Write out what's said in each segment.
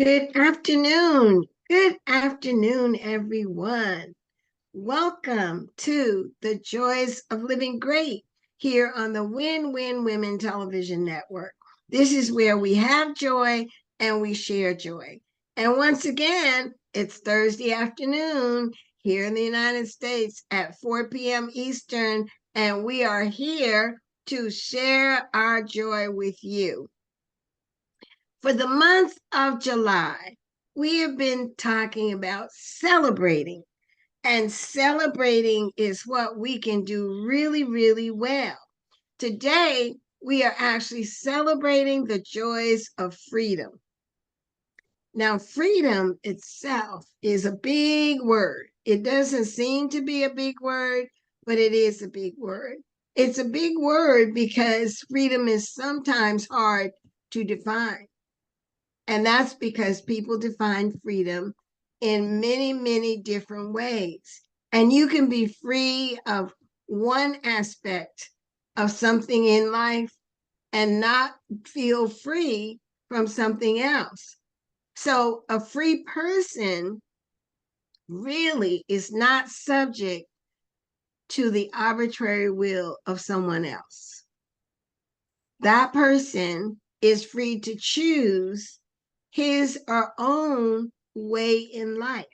Good afternoon. Good afternoon, everyone. Welcome to the Joys of Living Great here on the Win-Win Women Television Network. This is where we have joy and we share joy. And once again, it's Thursday afternoon here in the United States at 4 p.m. Eastern, and we are here to share our joy with you. For the month of July, we have been talking about celebrating, and celebrating is what we can do really, really well. Today, we are actually celebrating the joys of freedom. Now, freedom itself is a big word. It doesn't seem to be a big word, but it is a big word. It's a big word because freedom is sometimes hard to define. And that's because people define freedom in many, many different ways. And you can be free of one aspect of something in life and not feel free from something else. So a free person really is not subject to the arbitrary will of someone else. That person is free to choose his or own way in life.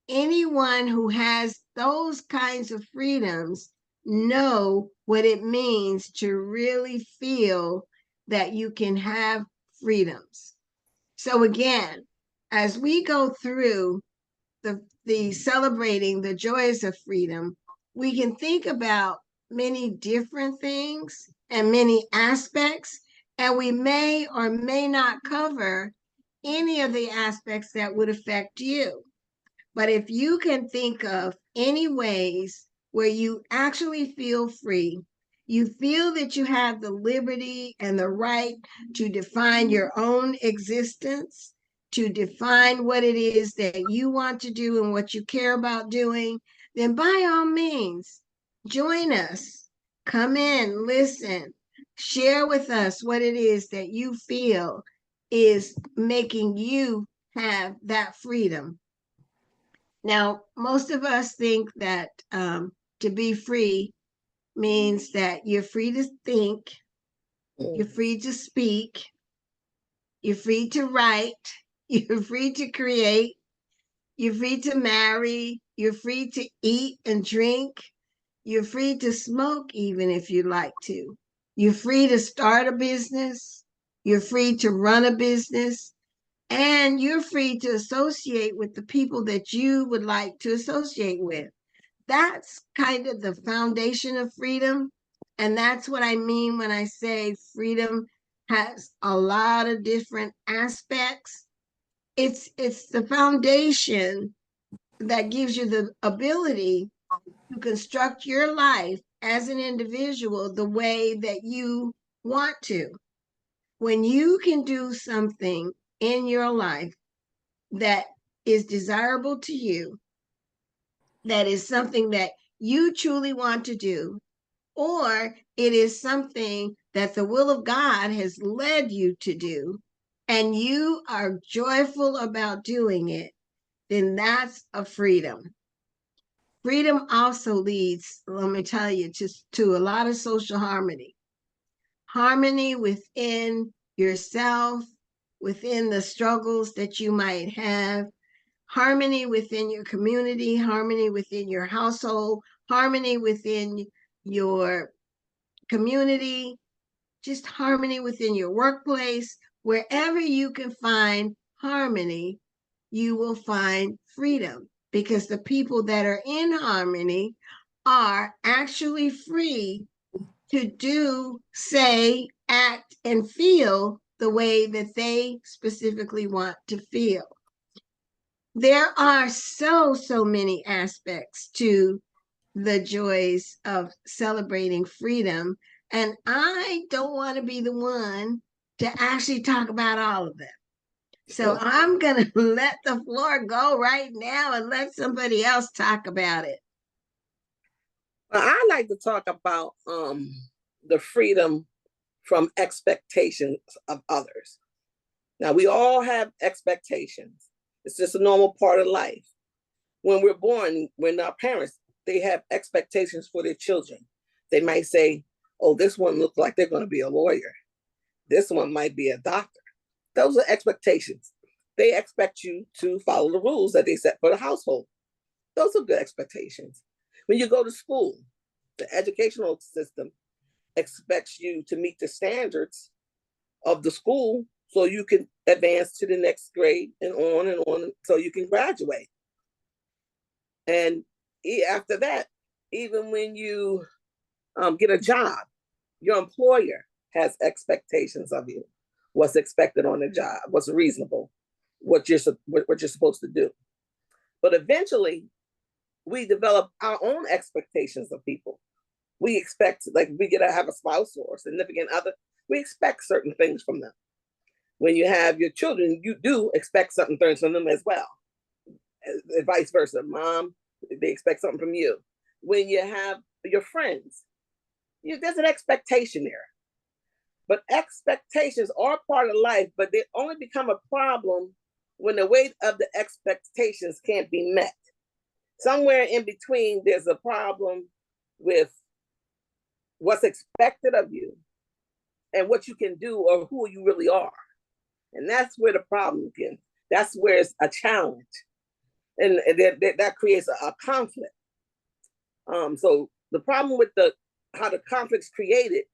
Anyone who has those kinds of freedoms know what it means to really feel that you can have freedoms. So again, as we go through the celebrating the joys of freedom, we can think about many different things and many aspects, and we may or may not cover any of the aspects that would affect you. But if you can think of any ways where you actually feel free, you feel that you have the liberty and the right to define your own existence, to define what it is that you want to do and what you care about doing, then by all means, join us. Come in, listen, share with us what it is that you feel is making you have that freedom. Now, most of us think that to be free means that you're free to think, you're free to speak, you're free to write, you're free to create, you're free to marry, you're free to eat and drink, you're free to smoke even if you like to. You're free to start a business, you're free to run a business, and you're free to associate with the people that you would like to associate with. That's kind of the foundation of freedom. And that's what I mean when I say freedom has a lot of different aspects. It's the foundation that gives you the ability to construct your life as an individual the way that you want to. When you can do something in your life that is desirable to you, that is something that you truly want to do, or it is something that the will of God has led you to do, and you are joyful about doing it, then that's a freedom. Freedom also leads, let me tell you, to a lot of social harmony. Harmony within yourself, within the struggles that you might have, harmony within your community, harmony within your household, harmony within your community, just harmony within your workplace. Wherever you can find harmony, you will find freedom, because the people that are in harmony are actually free to do, say, act, and feel the way that they specifically want to feel. There are so many aspects to the joys of celebrating freedom, and I don't want to be the one to actually talk about all of them. So I'm going to let the floor go right now and let somebody else talk about it. Well, I like to talk about the freedom from expectations of others. Now, we all have expectations. It's just a normal part of life. When we're born, when our parents, they have expectations for their children. They might say, oh, this one looks like they're going to be a lawyer. This one might be a doctor. Those are expectations. They expect you to follow the rules that they set for the household. Those are good expectations. When you go to school, the educational system expects you to meet the standards of the school so you can advance to the next grade and on so you can graduate. And after that, even when you get a job, your employer has expectations of you. What's expected on the job, what's reasonable, what you're supposed to do. But eventually, we develop our own expectations of people. We expect, like, we get to have a spouse or a significant other, we expect certain things from them. When you have your children, you do expect certain things from them as well. And vice versa. Mom, they expect something from you. When you have your friends, there's an expectation there. But expectations are part of life, but they only become a problem when the weight of the expectations can't be met. Somewhere in between, there's a problem with what's expected of you and what you can do or who you really are. And that's where the problem begins. That's where it's a challenge. And that creates a conflict. So the problem with how the conflict's created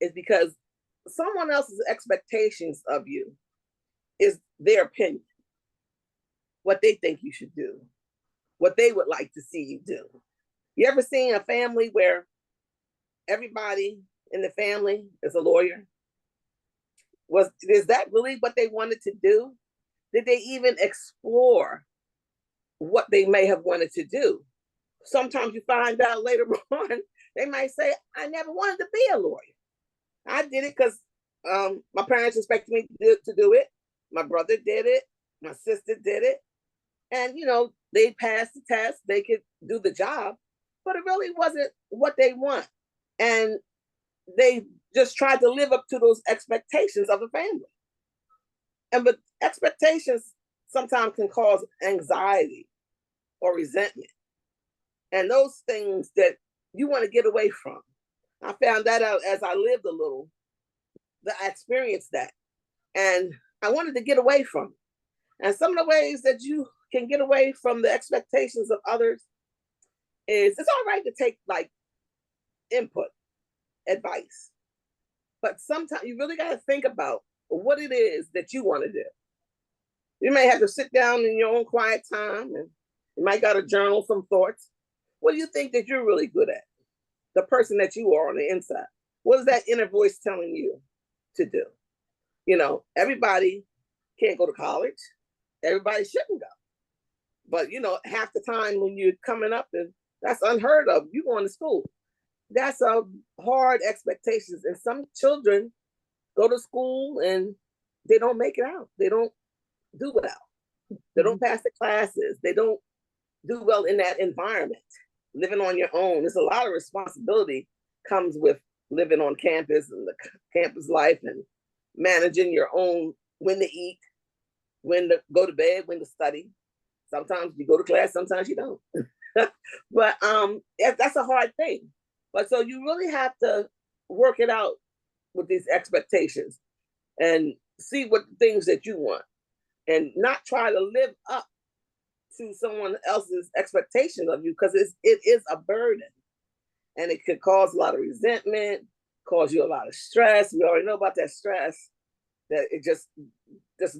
is because someone else's expectations of you is their opinion, what they think you should do, what they would like to see you do. You ever seen a family where everybody in the family is a lawyer? Is that really what they wanted to do? Did they even explore what they may have wanted to do? Sometimes you find out later on, they might say, I never wanted to be a lawyer. I did it because my parents expected me to do it. My brother did it. My sister did it. And, they passed the test. They could do the job. But it really wasn't what they want. And they just tried to live up to those expectations of the family. But expectations sometimes can cause anxiety or resentment. And those things that you want to get away from. I found that out as I lived a little, that I experienced that. And I wanted to get away from it. And some of the ways that you can get away from the expectations of others is it's all right to take input, advice. But sometimes you really got to think about what it is that you want to do. You may have to sit down in your own quiet time and you might got to journal some thoughts. What do you think that you're really good at? The person that you are on the inside. What is that inner voice telling you to do? Everybody can't go to college. Everybody shouldn't go. But, half the time when you're coming up, that's unheard of. You going to school. That's a hard expectations. And some children go to school and they don't make it out. They don't do well. They don't pass the classes. They don't do well in that environment. Living on your own. There's a lot of responsibility comes with living on campus and the campus life and managing your own, when to eat, when to go to bed, when to study. Sometimes you go to class, sometimes you don't. But that's a hard thing. But so you really have to work it out with these expectations and see what things that you want and not try to live up to someone else's expectation of you, because it is a burden and it could cause a lot of resentment, cause you a lot of stress. We already know about that stress, that it just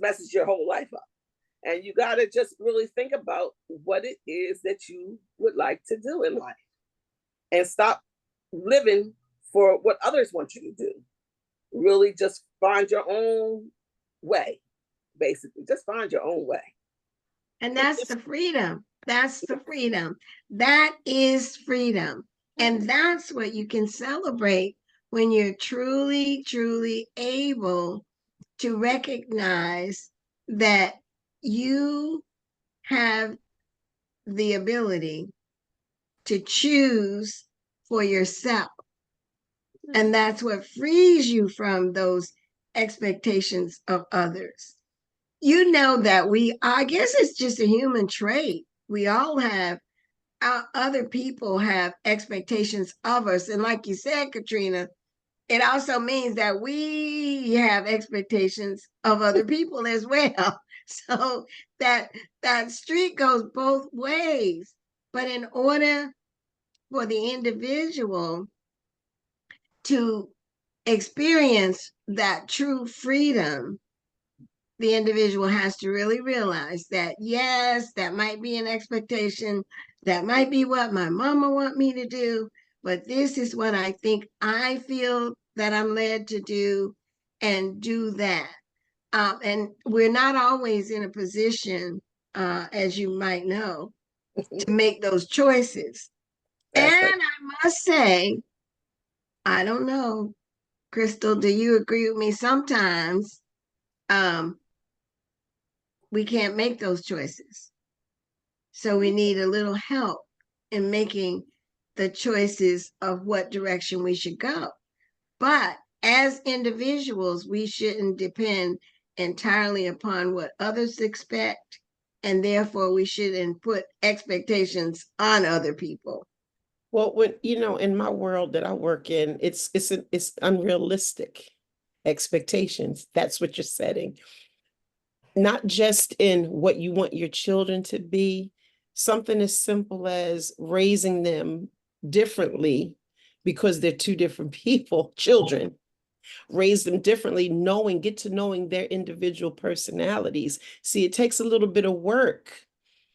messes your whole life up. And you got to just really think about what it is that you would like to do in life and stop living for what others want you to do. Really just find your own way, basically. Just find your own way. And that's the freedom. That's the freedom. That is freedom. And that's what you can celebrate when you're truly, truly able to recognize that you have the ability to choose for yourself. And that's what frees you from those expectations of others. you know that I guess it's just a human trait. We all have, other people have expectations of us. And like you said, Katrina, it also means that we have expectations of other people as well. So that street goes both ways. But in order for the individual to experience that true freedom, the individual has to really realize that, yes, that might be an expectation, that might be what my mama want me to do, but this is what I think I feel that I'm led to do, and do that. And we're not always in a position, as you might know, to make those choices. And That's right. I must say, I don't know, Crystal, do you agree with me? Sometimes um, we can't make those choices. So we need a little help in making the choices of what direction we should go. But as individuals, we shouldn't depend entirely upon what others expect. And therefore, we shouldn't put expectations on other people. Well, when in my world that I work in, it's unrealistic expectations. That's what you're setting. Not just in what you want your children to be, something as simple as raising them differently because they're two different people, children. Raise them differently, get to knowing their individual personalities. See, it takes a little bit of work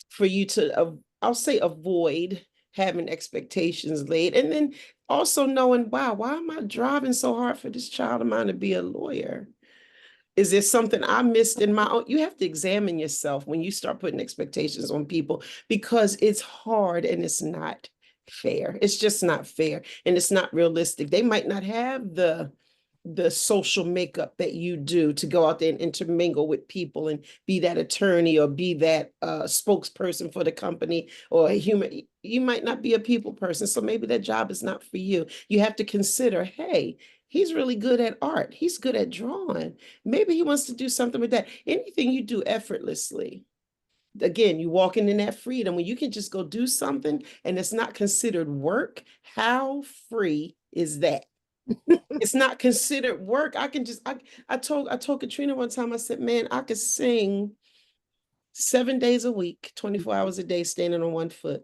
for you to, I'll say, avoid having expectations laid. And then also knowing, wow, why am I driving so hard for this child of mine to be a lawyer? Is there something I missed in my own? You have to examine yourself when you start putting expectations on people, because it's hard and it's not fair. It's just not fair, and it's not realistic. They might not have the social makeup that you do to go out there and intermingle with people and be that attorney or be that spokesperson for the company or a human. You might not be a people person, so maybe that job is not for you. You have to consider, hey, he's really good at art. He's good at drawing. Maybe he wants to do something with that. Anything you do effortlessly. Again, you walking in that freedom when you can just go do something and it's not considered work. How free is that? It's not considered work. I can just, I told Katrina one time, I said, man, I could sing 7 days a week, 24 hours a day, standing on one foot.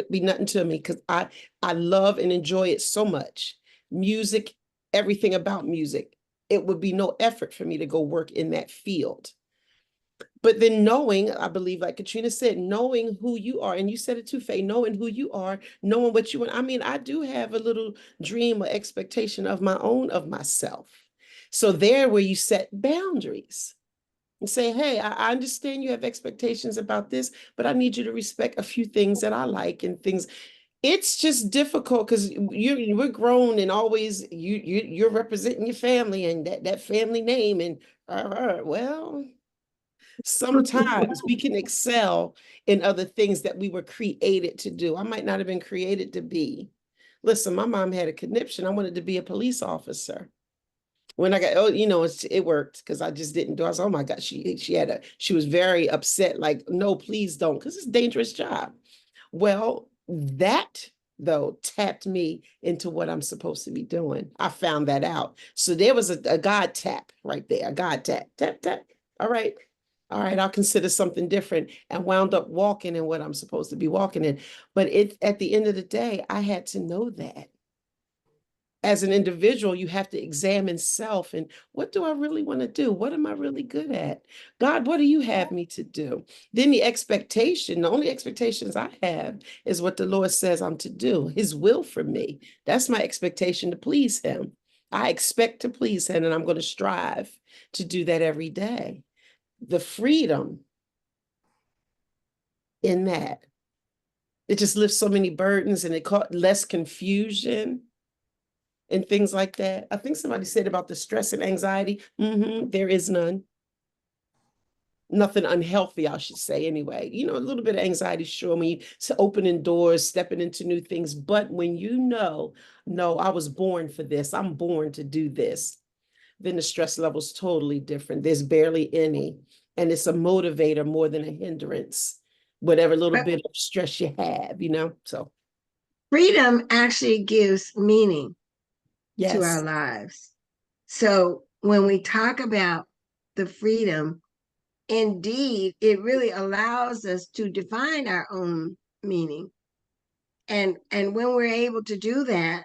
Be nothing to me, because I love and enjoy it so much. Music, everything about music. It would be no effort for me to go work in that field. But then knowing, I believe, like Katrina said, knowing who you are, and you said it too, Faye, knowing who you are, knowing what you want. I mean, I do have a little dream or expectation of my own, of myself. So there where you set boundaries and say, hey, I understand you have expectations about this, but I need you to respect a few things that I like and things. It's just difficult because we're grown, and always you're representing your family and that family name, and well, sometimes we can excel in other things that we were created to do. I might not have been created to be. Listen, my mom had a conniption. I wanted to be a police officer. When I got, it worked because I just didn't do. I was, oh my God, she was very upset. Like, no, please don't, because it's a dangerous job. Well, that though tapped me into what I'm supposed to be doing. I found that out. So there was a God tap right there. A God tap, tap, tap. All right. All right, I'll consider something different, and wound up walking in what I'm supposed to be walking in. But at the end of the day, I had to know that. As an individual, you have to examine self and what do I really want to do? What am I really good at? God, what do you have me to do? Then the only expectations I have is what the Lord says I'm to do, his will for me. That's my expectation, to please him. I expect to please him, and I'm going to strive to do that every day. The freedom in that, it just lifts so many burdens, and it caused less confusion and things like that. I think somebody said about the stress and anxiety. There is none. Nothing unhealthy, I should say, anyway. A little bit of anxiety, sure, when you opening doors, stepping into new things. But when no, I was born for this. I'm born to do this. then the stress level's totally different. There's barely any. And it's a motivator more than a hindrance, whatever little But bit of stress you have, you know? So, freedom actually gives meaning to our yes. lives. So when we talk about the freedom, indeed, it really allows us to define our own meaning. And when we're able to do that,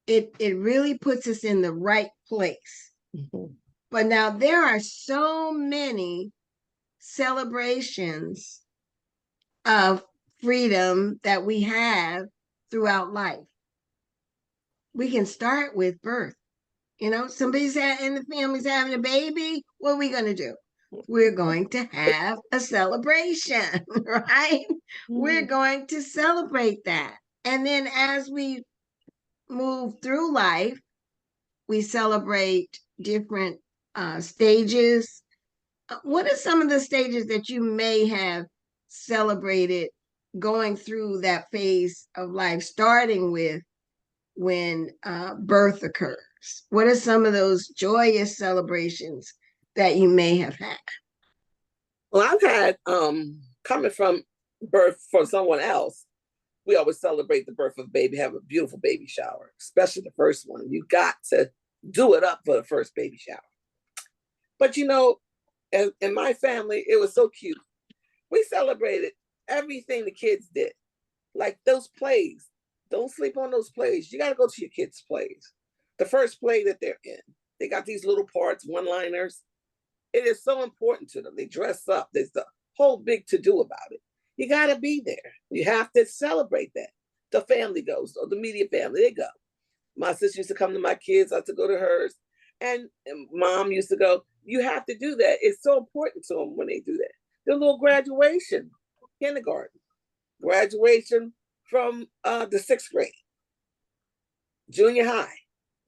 it really puts us in the right place. Mhm. But now there are so many celebrations of freedom that we have throughout life. We can start with birth. You know, somebody's in the family's having a baby. What are we going to do? We're going to have a celebration, right? We're Mhm. going to celebrate that. And then as we move through life, we celebrate different stages. What are some of the stages that you may have celebrated going through that phase of life, starting with when birth occurs? What are some of those joyous celebrations that you may have had? Well, I've had coming from birth for someone else. We always celebrate the birth of a baby, have a beautiful baby shower, especially the first one. You got to do it up for the first baby shower. But you know, in my family, it was so cute. We celebrated everything the kids did, like those plays. Don't sleep on those plays. You got to go to your kids' plays. The first play that they're in, they got these little parts, one-liners. It is so important to them. They dress up. There's the whole big to-do about it. You got to be there. You have to celebrate that. The family goes, or the media family, they go. My sister used to come to my kids. I had to go to hers. And mom used to go. You have to do that. It's so important to them when they do that. The little graduation, kindergarten, graduation from the sixth grade, junior high,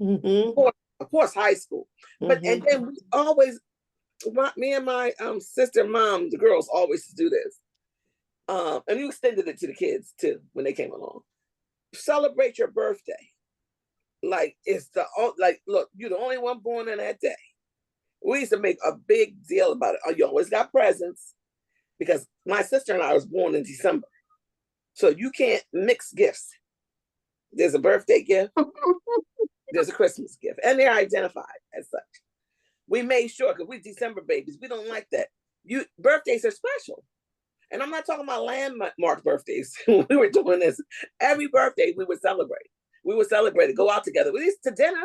Mhm. of course, high school. But and Mhm. then we always, me and my sister and mom, the girls always do this. And you extended it to the kids too when they came along. Celebrate your birthday. Like it's like, look, you're the only one born on that day. We used to make a big deal about it. Oh, you always got presents because my sister and I was born in December. So you can't mix gifts. There's a birthday gift, there's a Christmas gift, and they're identified as such. We made sure because we're December babies. We don't like that. Birthdays are special. And I'm not talking about landmark birthdays. When we were doing this, every birthday we would celebrate. We would celebrate it, go out together. We used to dinner.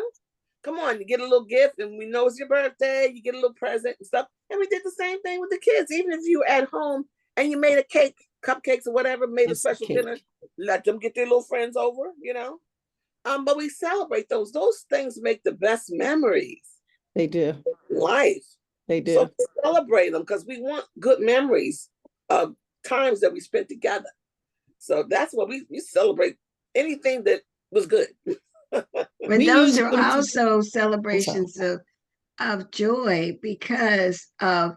Come on, you get a little gift, and we know it's your birthday. You get a little present and stuff. And we did the same thing with the kids. Even if you were at home and you made a cake, cupcakes or whatever, made a It's a special dinner, cake. let them get their little friends over, you know. But we celebrate those. Those things make the best memories They do. in life. They So do. we celebrate them because we want good memories of times that we spent together. So that's what we celebrate. Anything that was good. But We those use are them to, also I'm sorry. celebrations of joy because of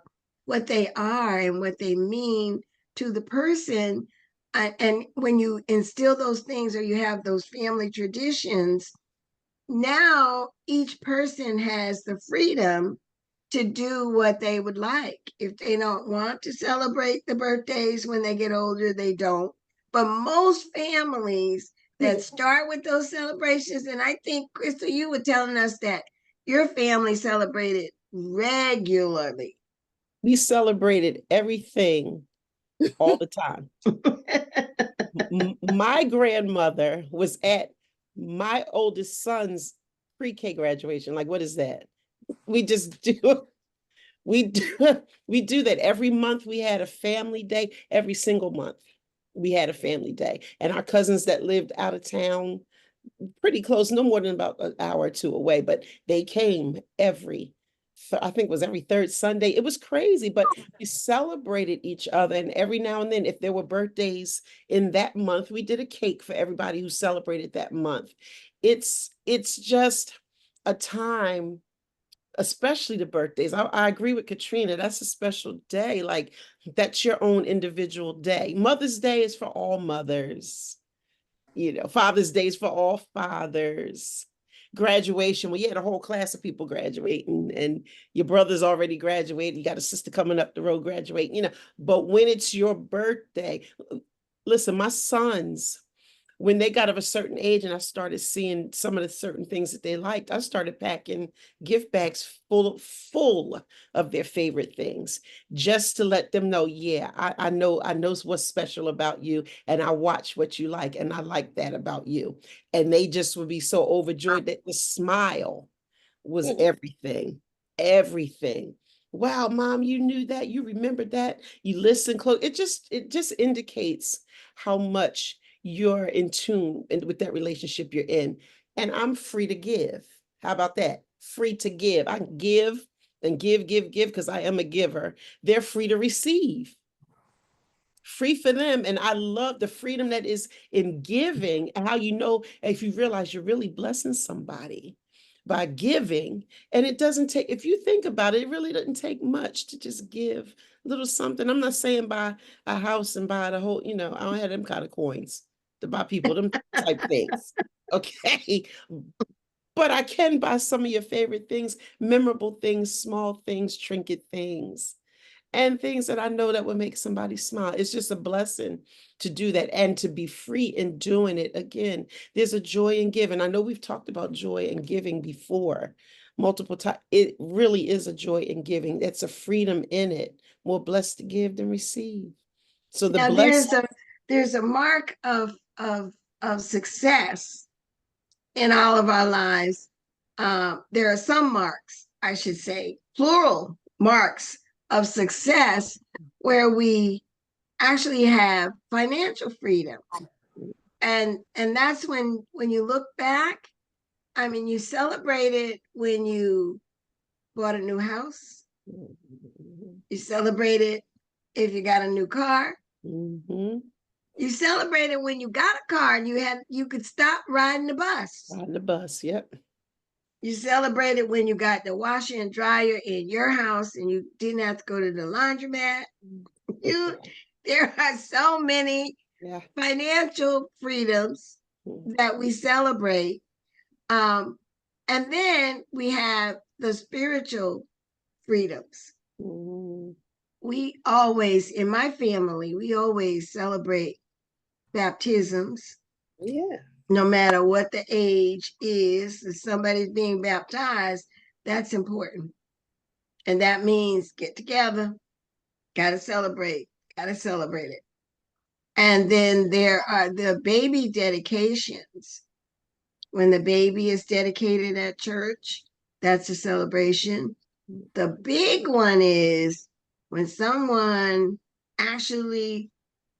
what they are and what they mean to the person. And when you instill those things or you have those family traditions, now each person has the freedom to do what they would like. If they don't want to celebrate the birthdays when they get older, they don't. But most families that start with those celebrations, and I think, Crystal, you were telling us that your family celebrated regularly. We celebrated everything all the time. My grandmother was at my oldest son's pre-K graduation. Like, what is that? We just do, we do, we do that every month. We had a family day. Every single month we had a family day. And our cousins that lived out of town, pretty close, no more than about an hour or two away, but they came I think it was every third Sunday. It was crazy, but we celebrated each other. And every now and then, if there were birthdays in that month, we did a cake for everybody who celebrated that month. It's just a time, especially the birthdays. I agree with Katrina. That's a special day. Like, that's your own individual day. Mother's Day is for all mothers. Father's Day is for all fathers. graduation, well, you had a whole class of people graduating and your brother's already graduated, you got a sister coming up the road graduating, but when it's your birthday, listen, my sons, when they got of a certain age and I started seeing some of the certain things that they liked, I started packing gift bags full of their favorite things, just to let them know, yeah, I know what's special about you, and I watch what you like, and I like that about you. And they just would be so overjoyed that the smile was everything, everything. Wow, mom, you knew that, you remembered that, you listened close. It just indicates how much you're in tune with that relationship you're in. And I'm free to give. How about that? Free to give. I can give and give because I am a giver. They're free to receive. Free for them. And I love the freedom that is in giving, and how if you realize you're really blessing somebody by giving. And it doesn't take, if you think about it, it really doesn't take much to just give a little something. I'm not saying buy a house and buy the whole, I don't have them kind of coins to buy people them type things. Okay. But I can buy some of your favorite things, memorable things, small things, trinket things, and things that I know that will make somebody smile. It's just a blessing to do that and to be free in doing it. Again, there's a joy in giving. I know we've talked about joy in giving before multiple times. It really is a joy in giving. That's a freedom in it. More blessed to give than receive. So the Now blessing. there's a mark of success in all of our lives. There are some marks, I should say, plural marks of success, where we actually have financial freedom. And that's when you look back, I mean, you celebrate it when you bought a new house. You celebrate it if you got a new car. Mm-hmm. You celebrate it when you got a car and you could stop riding the bus. On the bus, yep. You celebrate it when you got the washer and dryer in your house and you didn't have to go to the laundromat. There are so many financial freedoms that we celebrate. And then we have the spiritual freedoms. We always, in my family, we always celebrate baptisms. Yeah. No matter what the age is, if somebody's being baptized, that's important. And that means get together, gotta celebrate it. And then there are the baby dedications. When the baby is dedicated at church, that's a celebration. The big one is when someone actually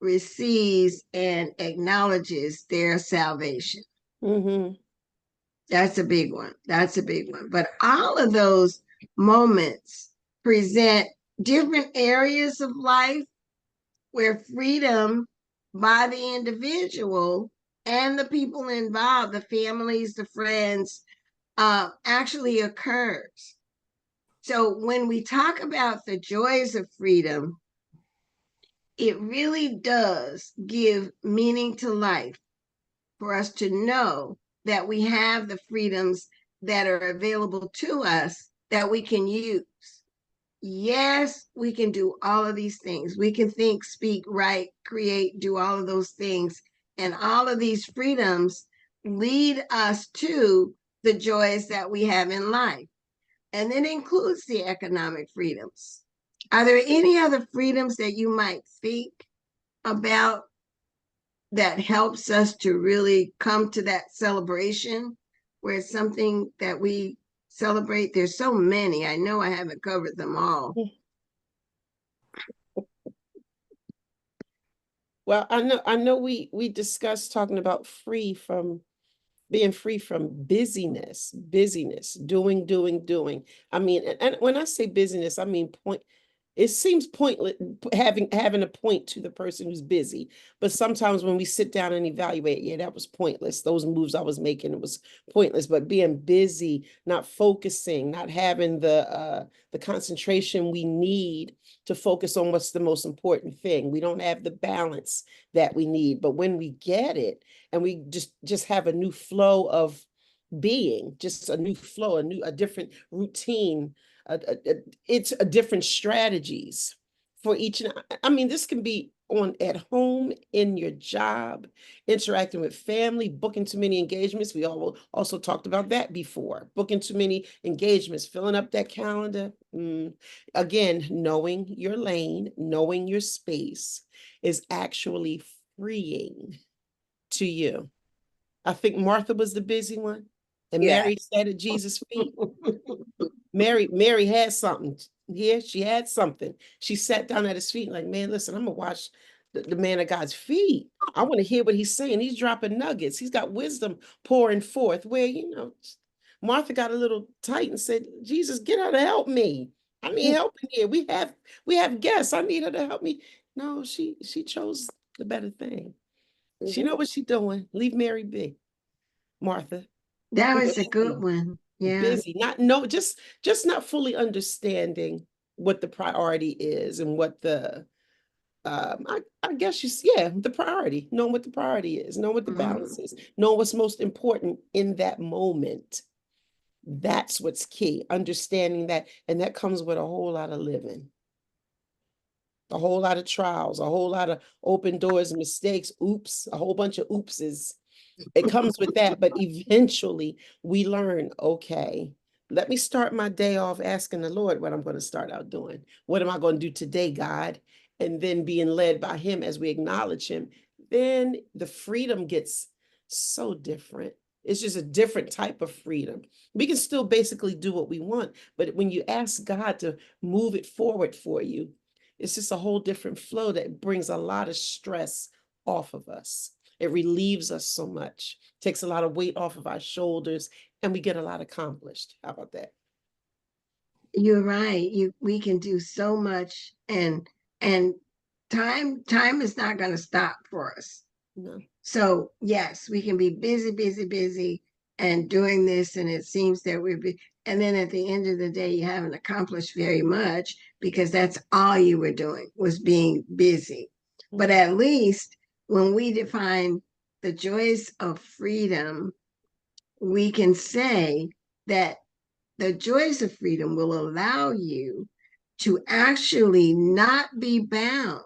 receives and acknowledges their salvation. Mm-hmm. That's a big one. That's a big one. But all of those moments present different areas of life where freedom by the individual and the people involved, the families, the friends, actually occurs. So when we talk about the joys of freedom, it really does give meaning to life for us to know that we have the freedoms that are available to us that we can use. Yes, we can do all of these things. We can think, speak, write, create, do all of those things. And all of these freedoms lead us to the joys that we have in life. And it includes the economic freedoms. Are there any other freedoms that you might think about that helps us to really come to that celebration where it's something that we celebrate? There's so many. I know I haven't covered them all. Well, I know we discussed talking about being free from busyness, doing. I mean, and when I say busyness, I mean it seems pointless having a point to the person who's busy, but sometimes when we sit down and evaluate, yeah, that was pointless. Those moves I was making, it was pointless. But being busy, not focusing, not having the concentration we need to focus on what's the most important thing. We don't have the balance that we need. But when we get it and we just have a new flow of being, just a new flow, a different routine. It's a different strategies for each. And I mean, this can be on at home, in your job, interacting with family, booking too many engagements. We all also talked about that before. Booking too many engagements, filling up that calendar. Again, knowing your lane, knowing your space is actually freeing to you. I think Martha was the busy one, and Yeah. Mary sat at Jesus' feet. Mary had something here. She had something. She sat down at his feet, like, man, listen, I'm gonna watch the man of God's feet. I want to hear what he's saying. He's dropping nuggets. He's got wisdom pouring forth. Where, Martha got a little tight and said, Jesus, get her to help me. I need help in here. We have guests. I need her to help me. No, she chose the better thing. She know what she's doing. Leave Mary be, Martha. That was a good one. Yeah. Busy, just not fully understanding what the priority is and what the I guess the priority, knowing what the priority is, knowing what the balance is, knowing what's most important in that moment. That's what's key, understanding that, and that comes with a whole lot of living, a whole lot of trials, a whole lot of open doors, mistakes, oops, a whole bunch of oopses. It comes with that, but eventually we learn, okay, let me start my day off asking the Lord what I'm going to start out doing. What am I going to do today, God? And then being led by him as we acknowledge him, then the freedom gets so different. It's just a different type of freedom. We can still basically do what we want, but when you ask God to move it forward for you, it's just a whole different flow that brings a lot of stress off of us. It relieves us so much, takes a lot of weight off of our shoulders, and we get a lot accomplished. How about that? You're right. We can do so much, and time is not going to stop for us. No. So yes, we can be busy and doing this, and it seems that and then at the end of the day, you haven't accomplished very much because that's all you were doing was being busy. But at least when we define the joys of freedom, we can say that the joys of freedom will allow you to actually not be bound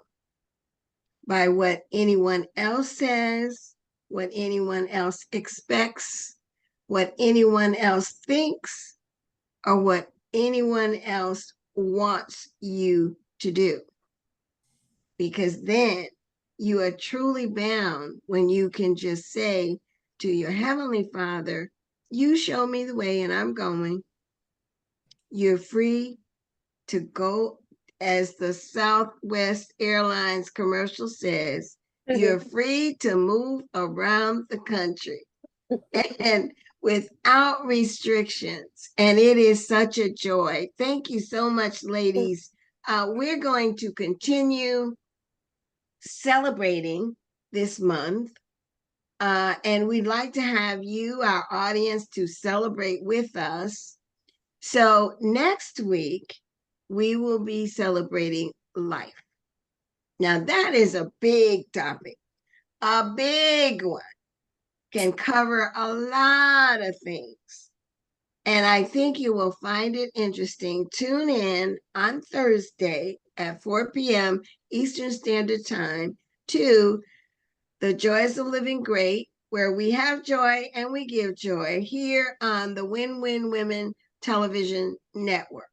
by what anyone else says, what anyone else expects, what anyone else thinks, or what anyone else wants you to do. Because then you are truly bound when you can just say to your Heavenly Father, you show me the way and I'm going. You're free to go, as the Southwest Airlines commercial says, you're free to move around the country and without restrictions. And it is such a joy. Thank you so much, ladies. We're going to continue celebrating this month. And we'd like to have you, our audience, to celebrate with us. So next week, we will be celebrating life. Now, that is a big topic, a big one, can cover a lot of things. And I think you will find it interesting. Tune in on Thursday at 4 p.m. Eastern Standard Time to The Joys of Living Great, where we have joy and we give joy here on the Win-Win Women Television Network.